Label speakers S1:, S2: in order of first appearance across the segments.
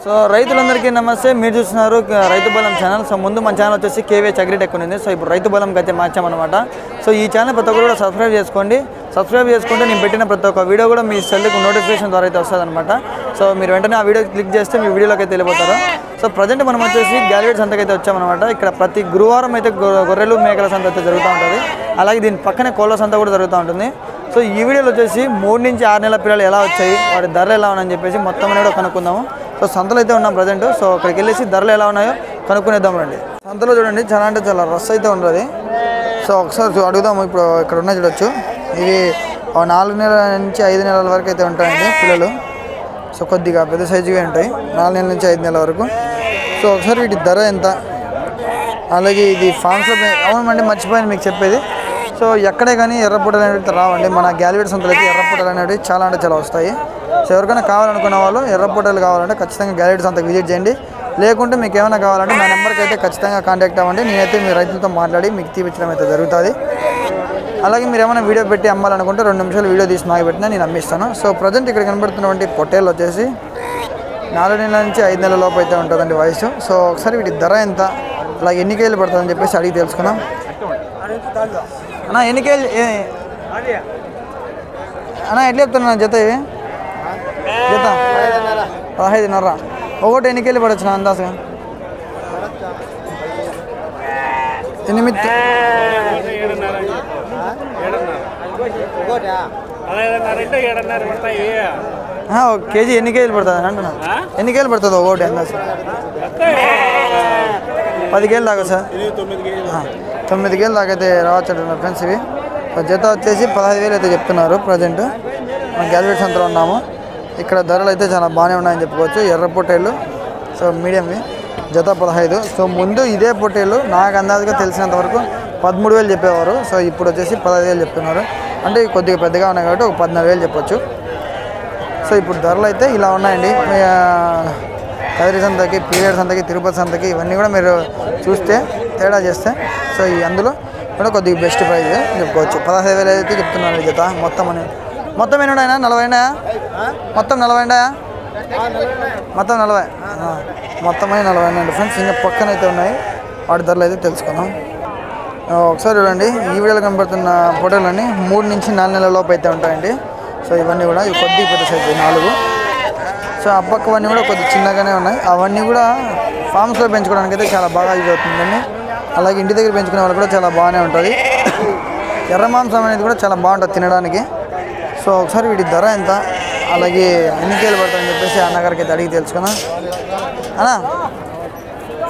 S1: So రైతులందరికీ నమస్తే. మీరు చూస్తున్నారు రైతు బలం ఛానల్. సో ముందు మన ఛానల్ వచ్చేసి కేవీహెచ్ అగ్రిటెక్ ఉంది. సో ఇప్పుడు రైతు బలంకి అయితే మార్చామన్నమాట. సో ఈ ఛానల్ ప్రతి ఒక్కరు కూడా సబ్స్క్రైబ్ చేసుకోండి. సబ్స్క్రైబ్ చేసుకుంటే నేను పెట్టిన ప్రతి ఒక్క వీడియో కూడా మీ సెల్కి నోటిఫికేషన్ ద్వారా అయితే వస్తుంది అనమాట. సో మీరు వెంటనే ఆ వీడియో క్లిక్ చేస్తే మీ వీడియోలోకి అయితే వెళ్ళిపోతారు. సో ప్రజెంట్ మనం వచ్చేసి గ్యాలరీ సంతకైతే వచ్చామన్నమాట. ఇక్కడ ప్రతి గురువారం అయితే గొర్రెలు మేకల సంత అయితే జరుగుతూ ఉంటుంది. అలాగే దీని పక్కనే కోళ్ళ సంత కూడా జరుగుతూ ఉంటుంది. సో ఈ వీడియోలో వచ్చేసి 3 నుంచి 6 నెలల పిల్లలు ఎలా వచ్చాయి, వాటి ధరలు ఎలా ఉన్నాయని చెప్పేసి మొత్తం కూడా కనుక్కుందాము. సో సంతలో అయితే ఉన్నాం ప్రజెంట్. సో అక్కడికి వెళ్ళేసి ధరలు ఎలా ఉన్నాయో కనుక్కునేద్దాం రండి. సంతలో చూడండి చాలా అంటే చాలా రష్ అయితే ఉంటుంది. సో ఒకసారి అడుగుదాము. ఇప్పుడు ఇక్కడ ఉన్నాయి చూడొచ్చు. ఇవి 4 నెలల నుంచి 5 నెలల వరకు అయితే ఉంటాయండి పిల్లలు. సో కొద్దిగా పెద్ద సైజుగా ఉంటాయి, 4 నెలల నుంచి 5 నెలల వరకు. సో ఒకసారి వీటి ధర ఎంత, అలాగే ఇది ఫామ్స్లో అవునండి మర్చిపోయాను మీకు చెప్పేది. సో ఎక్కడే కానీ ఎర్రపూటలు అనేవి రావండి. మన గ్యాలరీ సంతలో అయితే ఎర్రపూటలు అనేవి చాలా అంటే చాలా వస్తాయి. సో ఎవరికైనా కావాలనుకున్న వాళ్ళు ఎర్రపూటలు కావాలంటే ఖచ్చితంగా గ్యాలరీ సంతకు విజిట్ చేయండి. లేకుంటే మీకు ఏమైనా కావాలంటే నా నెంబర్కి అయితే ఖచ్చితంగా కాంటాక్ట్ అవ్వండి. నేనైతే మీ రైతులతో మాట్లాడి మీకు తీపించడం అయితే జరుగుతుంది. అలాగే మీరు ఏమైనా వీడియో పెట్టి అమ్మాలనుకుంటే 2 నిమిషాలు వీడియో తీసి నాకు పెట్టినా నేను అమ్మిస్తాను. సో ప్రజెంట్ ఇక్కడ కనబడుతున్నటువంటి పొట్టేలు వచ్చేసి 4 నెలల నుంచి 5 నెలల లోపు అయితే ఉంటుందండి వయసు. సో ఒకసారి వీటి ధర ఎంత, అలాగే ఎన్ని కేజీలు పడుతుందని చెప్పేసి అడిగి తెలుసుకున్నాం. అన్నా ఎన్ని కేజీ అన్నా ఎట్లా చెప్తున్నా జత? ఇవి జత 15.5. ఒకటి ఎన్ని కేజీలు పడవచ్చు నా అందాజుగా? 8. ఒక కేజీ ఎన్ని కేజీలు పడుతుంది అంటున్నా? ఎన్ని కేజీలు పడుతుంది ఒకటి అందాజు? 10 కేజీలు దాకా సార్. 9 కేజీలు దాకా అయితే రావచ్చు అంటున్నారు ఫ్రెండ్స్. ఇవి జత వచ్చేసి 15,000 అయితే చెప్తున్నారు ప్రజెంట్. మనం గ్యాలరీ సంతలో ఉన్నాము. ఇక్కడ ధరలు అయితే చాలా బాగానే ఉన్నాయని చెప్పుకోవచ్చు. ఎర్ర పొట్టేళ్ళు సో మీడియంవి జత 15. సో ముందు ఇదే పొట్టేళ్ళు నాకు అందాజుగా తెలిసినంత వరకు 13,000 చెప్పేవారు. సో ఇప్పుడు వచ్చేసి 15,000 చెప్తున్నారు. అంటే కొద్దిగా పెద్దగా ఉన్నాయి కాబట్టి ఒక 14,000 చెప్పొచ్చు. సో ఇప్పుడు ధరలు అయితే ఇలా ఉన్నాయండి. కదిరి సంతకి, పీరియడ్ సంతకి, తిరుపతి సంతకి ఇవన్నీ కూడా మీరు చూస్తే తేడా చేస్తే సో ఈ అందులో కూడా కొద్దిగా బెస్ట్ ప్రైజ్ చెప్పుకోవచ్చు. 15,000 అయితే చెప్తున్నారు జత. మొత్తం ఎన్ని ఉన్నాయా? 40 ఉన్నాయా? మొత్తం 40 ఉన్నాయా? మొత్తం 40. మొత్తం 40 ఉన్నాయండి ఫ్రెండ్స్. ఇంకా పక్కన అయితే ఉన్నాయి. వాటి ధరలు అయితే తెలుసుకుందాం. ఒకసారి చూడండి. ఈ వీడియోలో కనబడుతున్న ఫోటోలన్నీ 3 నుంచి 4 నెలల లోపు అయితే ఉంటాయండి. సో ఇవన్నీ కూడా ఇవి కొద్దిగా పెద్ద సైజు 4. సో ఆ పక్కవన్నీ కూడా కొద్దిగా చిన్నగానే ఉన్నాయి. అవన్నీ కూడా ఫామ్స్లో పెంచుకోవడానికి అయితే చాలా బాగా యూజ్ అవుతుందండి. అలాగే ఇంటి దగ్గర పెంచుకునే వాళ్ళు కూడా చాలా బాగానే ఉంటుంది. ఎర్ర మాంసం అనేది కూడా చాలా బాగుంటుంది తినడానికి. సో ఒకసారి వీటి ధర ఎంత, అలాగే ఎన్ని కేజీలు పడుతుందని చెప్పేసి అన్నగారికి అయితే అడిగి తెలుసుకున్నా. అన్నా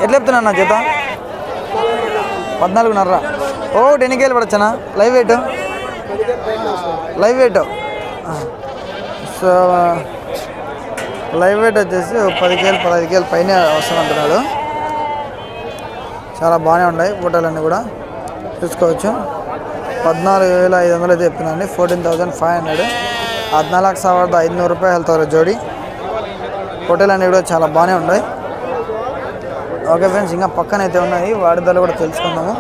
S1: ఎట్లా చెప్తున్నా అన్న జత? 14.5. ఒకటి ఎన్ని కేజీలు పడచ్చనా? Live weight so live weight వచ్చేసి 10 కేజీలు 15 కేజీలు పైన వస్తుంది అంటున్నాడు. చాలా బాగానే ఉన్నాయి ఫోటోలన్నీ కూడా చూసుకోవచ్చు. 14,500 అయితే చెప్తున్నాండి. 14,500. 14,500 రూపాయలు వెళ్తారు జోడి. ఫోటోలు అన్నీ కూడా చాలా బాగానే ఉన్నాయి. ఓకే ఫ్రెండ్స్, ఇంకా పక్కన అయితే ఉన్నాయి. వాటి ధరలు కూడా తెలుసుకుందాము.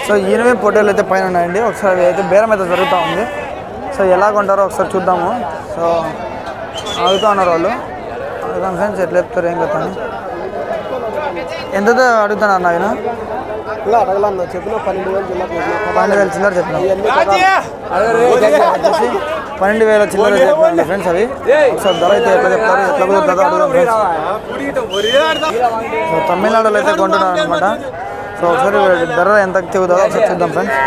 S1: సో 8 ఫోటోలు అయితే పైన ఉన్నాయండి. ఒకసారి అయితే బేరం అయితే జరుగుతూ ఉంది. సో ఎలా కొంటారో ఒకసారి చూద్దాము. సో అడుగుతూ ఉన్నారు వాళ్ళు. అడుగుతాను ఫ్రెండ్స్ ఎట్లా చెప్తారు ఏం కదా అని. ఎంతతో అడుగుతున్నారు నాయన?
S2: 12,000 చెప్పిన
S1: 12,000 చిల్లర చెప్పిన. 12,000 చిల్లర చెప్పండి ఫ్రెండ్స్. అవి ఒకసారి ధర అయితే ఎట్లా చెప్తారు, ఎట్లా కుదురుతుందో అడుగుదాం ఫ్రెండ్స్. సో తమిళనాడులో అయితే కొంటున్నారు అనమాట. సో ఒకసారి ధర ఎంత చెబుతారో ఒకసారి చూద్దాం ఫ్రెండ్స్.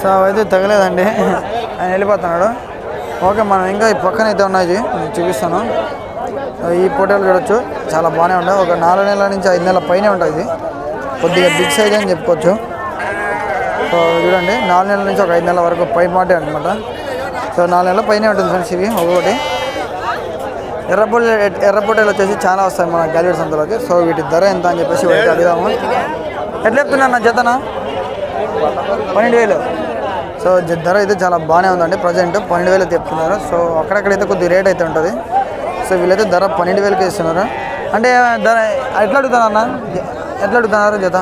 S1: సో అయితే తగలేదండి, ఆయన వెళ్ళిపోతున్నాడు. ఓకే, మనం ఇంకా ఈ పక్కన అయితే ఉన్నాయి నేను చూపిస్తాను. ఈ ఫోటోలు చూడొచ్చు, చాలా బాగానే ఉన్నాయి. ఒక 4 నెలల నుంచి 5 నెలల పైనే ఉంటుంది. ఇది కొద్దిగా బిగ్ సైజ్ అని చెప్పుకోవచ్చు. సో చూడండి, 4 నెలల నుంచి ఒక 5 నెలల వరకు పై మాటే అనమాట. సో 4 నెలల పైనే ఉంటుంది ఫ్రెండ్స్ ఇవి. ఒకటి ఎర్ర పొట్టేలు వచ్చేసి చాలా వస్తాయి మన గ్యాలరీ సంతలోకి. సో వీటి ధర ఎంత అని చెప్పేసి అయితే అడిగాము. ఎట్లా చెప్తున్నాను నా జతన? 12,000. సో ధర అయితే చాలా బాగానే ఉందండి. ప్రజెంట్ 12,000 చెప్తున్నారు. సో అక్కడక్కడైతే కొద్దిగా రేట్ అయితే ఉంటుంది. సో వీళ్ళైతే ధర 12,000కి ఇస్తున్నారు. అంటే ధర ఎట్లా అడుగుతాను అన్న? ఎట్లా అడుగుతున్నారు జత?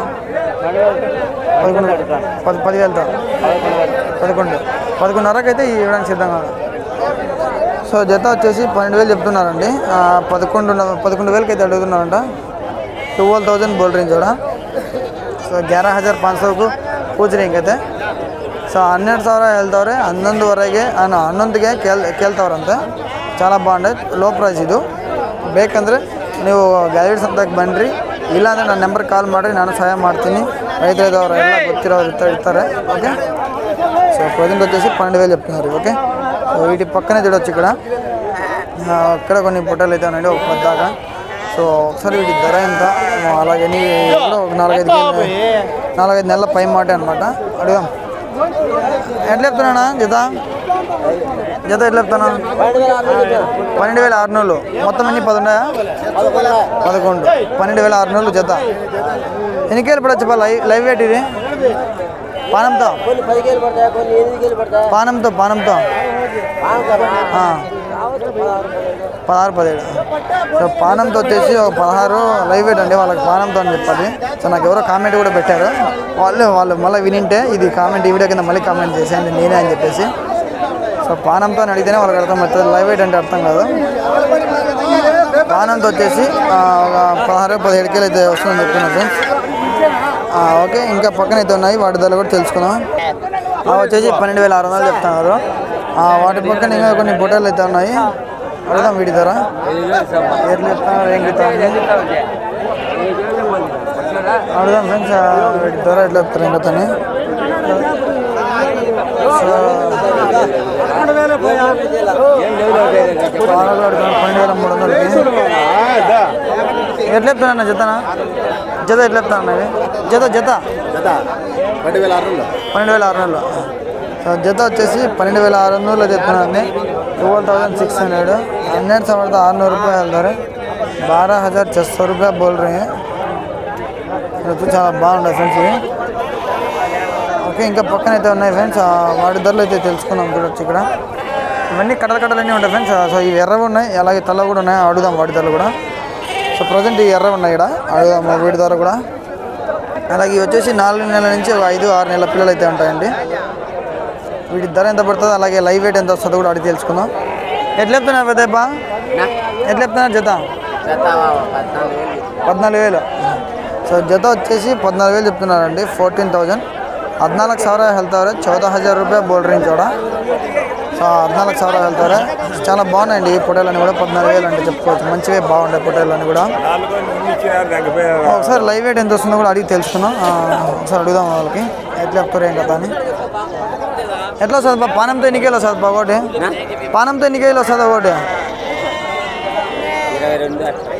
S1: 10,000తో 11,500కి అయితే ఇవ్వడానికి సిద్ధంగా. సో జత వచ్చేసి 12,000 చెప్తున్నారండి. 11,000కి అయితే అడుగుతున్నారంట. 12,000 बोल रही जोड़ा. ಸೊ 11,500 को पूछ रही कहते. ಸೊ 12,000 ಹೇಳ್ತವ್ರೆ. 11ವರೆಗೆ 11ಗೆ ಕೇಳ್ತವ್ರಂತೆ. చాలా బాగుంది. లో ప్రైಸ್ ಇದು. ಬೇಕಂದ್ರೆ ನೀವು ಗ್ಯಾಲರಿ ಸಂತಕ್ಕೆ ಬನ್ನಿರಿ. ಇಲ್ಲಾಂದರೆ ನನ್ನ ನಂಬರ್ಗೆ ಕಾಲ್ ಮಾಡಿರಿ, ನಾನು ಸಹಾಯ ಮಾಡ್ತೀನಿ. ರೈತರದವರು ಎಲ್ಲ ಗೊತ್ತಿರೋರು ఇస్తారు. ఓకే. సో ప్రజెంట్ వచ్చేసి 12,000 చెప్తున్నారు. ఓకే. సో వీటి పక్కనే చూడొచ్చు ఇక్కడ కొన్ని పొట్టలు అయితే ఉన్నాయండి ఒక పెద్దగా. సో ఒకసారి వీటి ధర ఎంత, అలాగే కూడా ఒక 4-5 నెలల పై మాట అనమాట. అడుగుదాం. ఎట్లా చెప్తున్నా జత ఎట్లా చెప్తాను? 12,600. మొత్తం ఎన్ని 10 ఉన్నాయా? 11. 12,600 జత. ఎన్ని కేలు పడవచ్చు లైవ్ వెయిట్ ఇది? పానంతో 16-17. సో పానంతో వచ్చేసి ఒక 16 లైవ్ వెయిట్ అండి. వాళ్ళకి పానంతో అని చెప్పాలి. సో నాకు ఎవరో కామెంట్ కూడా పెట్టారు. వాళ్ళు మళ్ళీ వినింటే ఇది కామెంట్ ఈ వీడియో కింద మళ్ళీ కామెంట్ చేసేయండి నేనే అని చెప్పేసి. సో పానంతో అని అడిగితేనే వాళ్ళకి అర్థమవుతుంది. లైవ్ వెయిట్ అంటే అర్థం కాదు. పానంతో వచ్చేసి ఒక 16-17 కేలు అయితే వస్తుందని చెప్తున్నారు ఫ్రెండ్స్. ఓకే. ఇంకా పక్కన అయితే ఉన్నాయి, వాటి ధరలు కూడా తెలుసుకుందాం. వచ్చేసి 12,600 చెప్తున్నారు. వాటి పక్కన ఇంకా కొన్ని బొట్టలు అయితే ఉన్నాయి. అడుగుదాం వీటి ధర ఎట్లా చెప్తున్నారు, ఏం చెప్తారు అడుగుదాం ఫ్రెండ్స్. వీటి ధర ఎట్లా చెప్తారు ఇంకా తని. సో 12,300కి ఎట్లా చెప్తానన్నా జతనా? జత ఎట్లా చెప్తాను? జత 12,600. సో జత వచ్చేసి 12,600 చెప్తున్నానండి. 12,600. 12,600 रुपये వెళ్తారు. 12,600 रुपये बोल रहे हैं. చాలా బాగుంటుంది ఫ్రెండ్స్ ఇవి. ఓకే. ఇంకా పక్కన అయితే ఉన్నాయి ఫ్రెండ్స్. వాటి ధరలు అయితే తెలుసుకుందాం. చూడొచ్చు ఇక్కడ ఇవన్నీ కట్టలన్నీ ఉంటాయి ఫ్రెండ్స్. సో ఇవి ఎర్రవి ఉన్నాయి, అలాగే తెల్ల కూడా ఉన్నాయి. అడుగుదాం వాటి ధరలు కూడా. సో ప్రజెంట్ ఈ ఎర్రవి ఉన్నాయి ఇక్కడ. అడుగుదాం వీటి ధర కూడా. అలాగే ఇవి వచ్చేసి 4 నెలల నుంచి 5-6 నెలల పిల్లలు అయితే ఉంటాయండి. వీటి ధర ఎంత పడుతుందో, అలాగే లైవ్ వెయిట్ ఎంత వస్తుందో కూడా అడిగి తెలుసుకుందాం. ఎట్లా చెప్తున్నారు పెద్దప్ప? ఎట్లా చెప్తున్నారు జత? 14,000. సో జత వచ్చేసి 14,000 చెప్తున్నారండి. 14,000. 14,000 వెళ్తారు. 14,000 रुपये बोल रही जोड़ा. సో 14,000 వెళ్తారు. చాలా బాగున్నాయండి ఈ పొట్టేళ్ళని కూడా. 14,000 అంటే చెప్పుకోవచ్చు. మంచిగా బాగుంటాయి పొట్టేళ్ళని కూడా. ఒకసారి లైవ్ వెయిట్ ఎంత వస్తుందో కూడా అడిగి తెలుసుకున్నాం. ఒకసారి అడుగుదాం వాళ్ళకి ఎట్లా చెప్తారు ఏం కదా అని. ఎట్లా వస్తుంది బా? పానంతో ఎన్ని కేలు వస్తుంది బా ఒకటి? పానంతో ఎన్ని కేలు వస్తుంది ఒకటి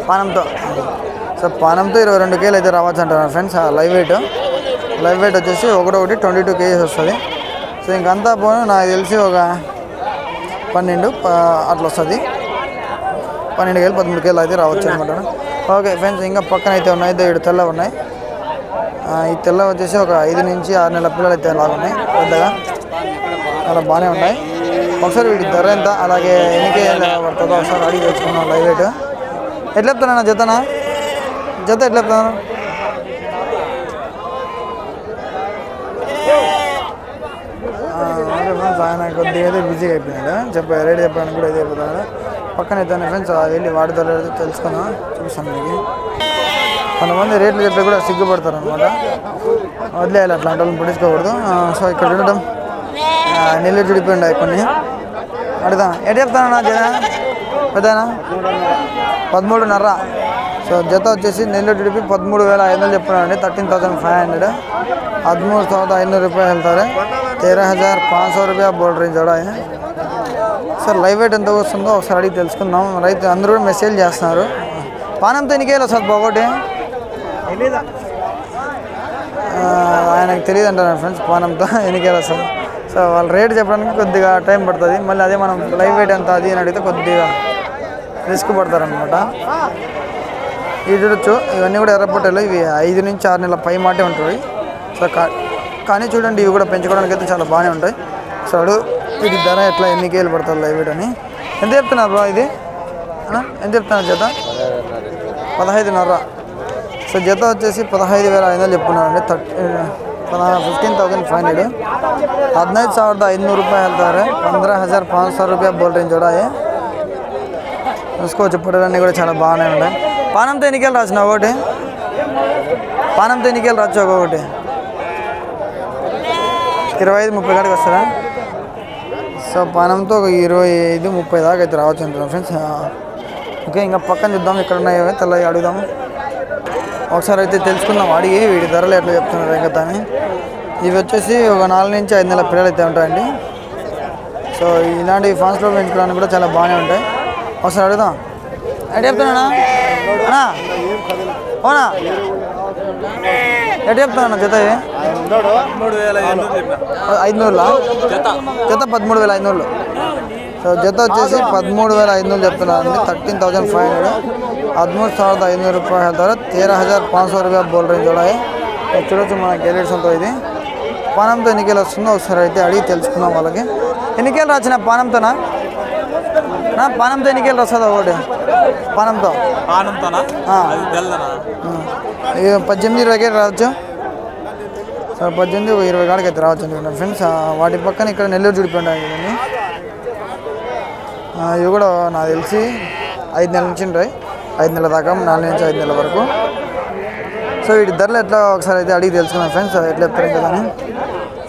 S1: పానంతో? సో పానంతో 22 కేలు అయితే రావచ్చు అంటారు ఫ్రెండ్స్. లైవ్ వెయిట్ వచ్చేసి ఒకటి 22 kgs వస్తుంది. సో ఇంకంతా పోను నాకు తెలిసి ఒక 12 అట్లా వస్తుంది. 12 కేలు 13 కేలు అయితే రావచ్చు అనమాట. Okay friends. ఇంకా పక్కన అయితే ఉన్నాయి 7 తెల్ల ఉన్నాయి. ఈ తెల్ల వచ్చేసి ఒక 5 నుంచి 6 నెలల పిల్లలు అయితే లాగున్నాయి. పెద్దగా చాలా బాగానే ఉన్నాయి. ఒకసారి వీటి ధర ఎంత, అలాగే ఎన్ని కేజీలు పడుతుందో ఒకసారి అడిగి తెచ్చుకున్నాం లైవ్ వెయిట్. ఎట్లా చెప్తానన్నా జత ఎట్లా చెప్తాను? ఆయన కొద్దిగా అయితే బిజీగా అయిపోయినాడు. రేట్ చెప్పడానికి కూడా అయితే అయిపోతాడు. పక్కన అయితే ఫ్రెండ్స్ వెళ్ళి వాటి ధర తెలుసుకున్నాం, చూసాను మీకు. కొంతమంది రేట్లు చెప్పి కూడా సిగ్గుపడతారు అనమాట. వదిలేయాలి, అట్లాంటి వాళ్ళని పట్టించుకోకూడదు. సో ఇక్కడ ఉండడం నీళ్ళు చుడిపోయింది కొన్ని. అడుగుదాం. ఎటు చెప్తానన్నా పెద్దనా? 13.5. సో జత వచ్చేసి నెల్లూరు టీడీపీ 13,500 చెప్తున్నారండి. 13,500. 13,500 रुपये వెళ్తారు. 13,500 रुपये बोल रही जोड़ा. సార్ లైవ్ వెయిట్ ఎంత వస్తుందో ఒకసారి అడిగి తెలుసుకుందాం. రైతు అందరూ కూడా మెసేజ్ చేస్తున్నారు. పానంతో ఎన్ని కేలు వస్తుంది బాగోటి? ఆయనకు తెలియదు అంటారు ఫ్రెండ్స్ పానంతో ఎన్ని కేలు వస్తుంది. సో వాళ్ళ రేట్ చెప్పడానికి కొద్దిగా టైం పడుతుంది. మళ్ళీ అదే మనం లైవ్ వెయిట్ ఎంత అది అని అడిగితే కొద్దిగా రిస్క్ పడతారనమాట. ఇవి చూడొచ్చు, ఇవన్నీ కూడా ఎర్రపొట్టలు. ఇవి 5 నుంచి 6 నెలల పై మాటే ఉంటుంది. సో కానీ చూడండి ఇవి కూడా పెంచుకోవడానికి అయితే చాలా బాగానే ఉంటాయి. సో వీటి ధర ఎట్లా ఎన్ని కేలు పడుతుంది లైవ్ వెయిట్ అని. ఎంత చెప్తున్నారు బ్రో ఇది? ఎంత చెప్తున్నారు చేత? 15.5. సో జత వచ్చేసి 15,500 చెప్పున్నారండి. 15,500 15,500 रुपये ಹೇಳ್ತಾರೆ. 15,500 रुपये बोल रहे हैं जोड़ा ये. చూసుకోవచ్చు పొడలన్నీ కూడా చాలా బాగానే ఉన్నాయి. పానంతో ఎన్నికలు రాసిన ఒకటి పానంతో ఎన్నికలు రాచ్చు ఒకటి 25-30 కాడికి వస్తారా. సో పానంతో ఒక 25-30 దాకా అయితే రావచ్చు అంటున్నాను ఫ్రెండ్స్. ఓకే ఇంకా పక్కన చూద్దాం ఇక్కడ ఉన్నాయో తెల్లవి అడుగుదాము ఒకసారి అయితే తెలుసుకుందాం అడిగి వీడి ధరలు ఎట్లా చెప్తున్నారు ఇంకా అని. ఇవి వచ్చేసి ఒక 4 నుంచి 5 నెలల పిల్లలు అయితే ఉంటాయండి. సో ఇలాంటి ఫాన్స్లో పెంచుకోవడానికి కూడా చాలా బాగానే ఉంటాయి. ఒకసారి అడుగుదాం ఎటు చెప్తున్నా అన్నా అవునా ఎటు చెప్తున్నా జత 500 జత 13,500. సో జత వచ్చేసి 13,500 చెప్తున్నారండి. 13,500 13,500 रुपये ಹೇಳ್ತಾರೆ. 13,500 रुपये बोल रहे हैं जोड़ा है. చూడొచ్చు మన గెలిట్స్ అంతా ఇది పానంతో ఎన్నికలు వస్తుందో ఒకసారి అయితే అడిగి తెలుసుకుందాం వాళ్ళకి. ఎన్నికలు రాచిన పానంతోనా పానంతో ఎన్నికలు వస్తుందా ఒకటి పానంతో 18-20 రావచ్చు. సో 18-20 కాడికి అయితే రావచ్చు అనుకుంటున్నాను ఫ్రెండ్స్. వాటి పక్కన ఇక్కడ నెల్లూరు చూడిపోయింటాయి కదండి. ఇవి కూడా నాకు తెలిసి 5 నెలల నుంచి ఉంటాయి. 5 నెలల దాకా 4 నుంచి 5 నెలల వరకు. సో వీటి ధరలు ఎట్లా ఒకసారి అయితే అడిగి తెలుసుకున్నాను ఫ్రెండ్స్ ఎట్లా చెప్తారు కదా అని.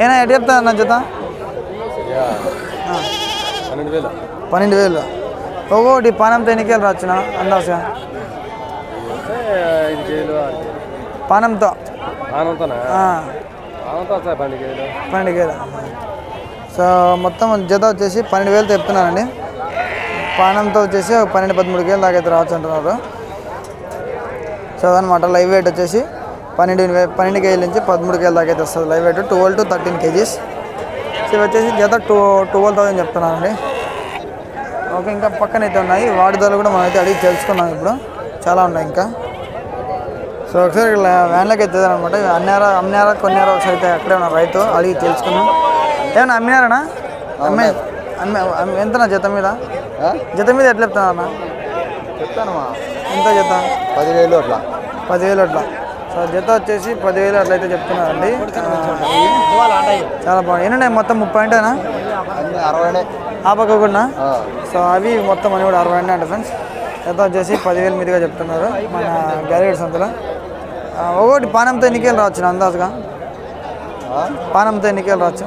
S1: ఏనా ఎట్లా చెప్తాను నా జత 12,000 ఒకటి పానంతో ఎన్నికలు రాచ్చునా అందాజుగా పానంతో 12,000. సో మొత్తం జత వచ్చేసి 12,000 చెప్తున్నానండి. పానంతో వచ్చేసి 12-13 దాకా అయితే రావచ్చు అంటున్నారు. సో అదనమాట లైవ్ వెయిట్ వచ్చేసి 12 కేజీల నుంచి 13 కేజీల దాకా అయితే వస్తుంది live weight 12 to 13 kgs. So ఇవి వచ్చేసి జత 12,000 చెప్తున్నానండి. ఓకే ఇంకా పక్కన అయితే ఉన్నాయి వాటి ధరలు కూడా మనం అయితే అడిగి తెలుసుకున్నాం. ఇప్పుడు చాలా ఉన్నాయి ఇంకా. సో ఒకసారి వ్యాన్లోకి అయితే అనమాట అమ్మినారా కొన్నారా ఒకసారి అయితే అక్కడే ఉన్న రైతు అడిగి తెలుసుకున్నాం. ఏమన్నా అమ్మినారనా ఎంతనా జత మీద ఎట్లా చెప్తున్నా ఎంత జత
S2: 10,000 అట్లా
S1: 10,000 అట్లా. సో జత వచ్చేసి 10,000 అట్లయితే చెప్తున్నారండి. చాలా బాగుంది. ఎన్నున్నాయి మొత్తం 30 అంటేనా
S2: 60
S1: ఆ పక్క కూడా. సో అవి మొత్తం అని కూడా 60 అంట ఫ్రెండ్స్. జత వచ్చేసి 10,000 మీదుగా చెప్తున్నారు మన గ్యాలరీస్ అంతలో. ఒకటి పానంతో ఎన్నికలు రావచ్చు అందాజుగా పానంతో ఎన్నికలు రావచ్చు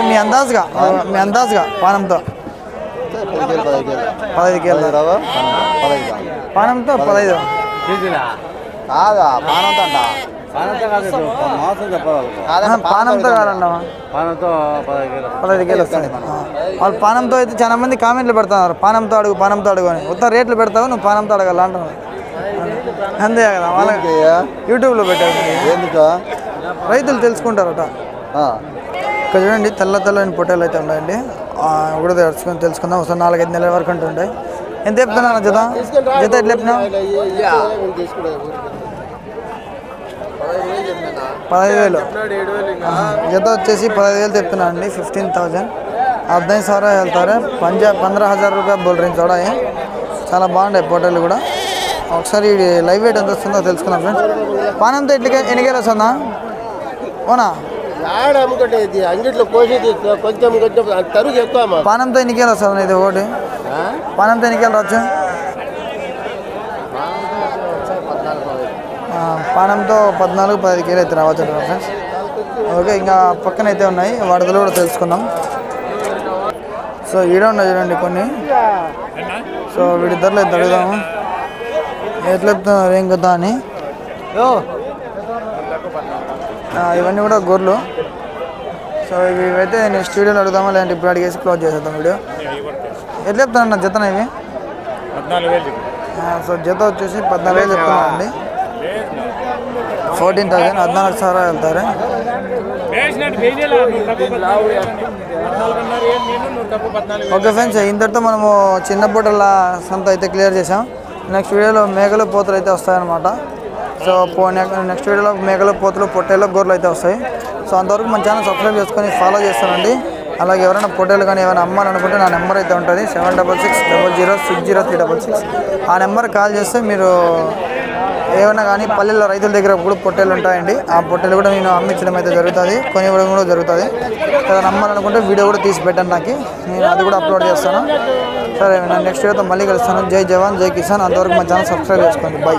S1: మీ అందాజుగా పానంతో 15 కేజీలు పానంతో 15 పానంతో కాదన్నా 15 కేజీలు వస్తుంది. వాళ్ళు పానంతో అయితే చాలా మంది కామెంట్లు పెడుతున్నారు పానంతో అడుగు అని. మొత్తం రేట్లు పెడతావు నువ్వు పానంతో అడగాల అంటున్నారు. అంతే కదా వాళ్ళకి యూట్యూబ్లో పెట్టారు ఎందుకు రైతులు తెలుసుకుంటారట. ఇక్కడ చూడండి తెల్లని పొట్టేలు అయితే ఉన్నాయండి. కూడా తెలుసుకుందాం ఒకసారి 4-5 నెలల వరకు ఉంటుంటాయి. ఎంత చెప్తున్నా జత ఎట్లా చెప్పినా 15,000 జత వచ్చేసి 15,000 చెప్తున్నా అండి. 15,000 15,000 వెళ్తారు. 15,000 रुपये बोल रहे हैं जोड़ा ये. చాలా బాగుంటాయి పొట్టేలు కూడా. ఒకసారి లైవ్ వెయిట్ ఎంత వస్తుందో తెలుసుకున్నాం ఫ్రెండ్స్. పానంతో ఎన్నికలు వస్తుందా ఓనా పానంతో ఎన్నికలు వస్తుంది ఇది ఒకటి పానంతో ఎన్నికలు రావచ్చు పానంతో 14-15 కేజీలు అయితే రావచ్చు ఫ్రెండ్స్. ఓకే ఇంకా పక్కన అయితే ఉన్నాయి వాటిలో కూడా తెలుసుకుందాం. సో ఈడ ఉన్నాయి చూడండి కొన్ని. సో వీడి ధరలు అయితే అడుగుదాము ఎట్లా చెప్తున్నారు ఏం కదా అని. ఇవన్నీ కూడా గొర్రెలు. సో ఇవైతే నెక్స్ట్ వీడియోలో అడుగుదామా లేదంటే ఇప్పుడు అడిగేసి క్లోజ్ చేసేద్దాం వీడియో. ఎట్లా చెప్తానన్నా జతన ఇవి
S3: 14,000.
S1: సో జత వచ్చేసి 14,000 చెప్తున్నా అండి. 14,000 14,000 వెళ్తారు. ఓకే ఫ్రెండ్స్ ఇంతటితో మనము చిన్న పూటల సంత అయితే క్లియర్ చేసాం. నెక్స్ట్ వీడియోలో మేకలు పోతులు అయితే వస్తాయన్నమాట. సో నెక్స్ట్ వీడియోలో మేకలు పోతులు పొట్టేలు గొర్రెలు అయితే వస్తాయి. సో అంతవరకు మన ఛానల్ సబ్స్క్రైబ్ చేసుకొని ఫాలో చేస్తానండి. అలాగే ఎవరైనా పొట్టేలు కానీ ఏమైనా అమ్మాలనుకుంటే నా నెంబర్ అయితే ఉంటుంది 7660060366. ఆ నెంబర్ కాల్ చేస్తే మీరు ఏమైనా కానీ పల్లెల్లో రైతుల దగ్గర కూడా పొట్టేలు ఉంటాయండి. ఆ పొట్టేలు కూడా నేను అమ్మించడం అయితే జరుగుతుంది, కొనివ్వడం కూడా జరుగుతుంది. ఏదైనా అమ్మాలనుకుంటే వీడియో కూడా తీసి పెట్టండి నాకు, నేను అది కూడా అప్లోడ్ చేస్తాను. సరే, నేను నెక్స్ట్ వీడియోతో మళ్ళీ కలుస్తాను. జై జవాన్ జై కిసాన్. అంతవరకు మా ఛానల్ సబ్స్క్రైబ్ చేసుకోండి. బై.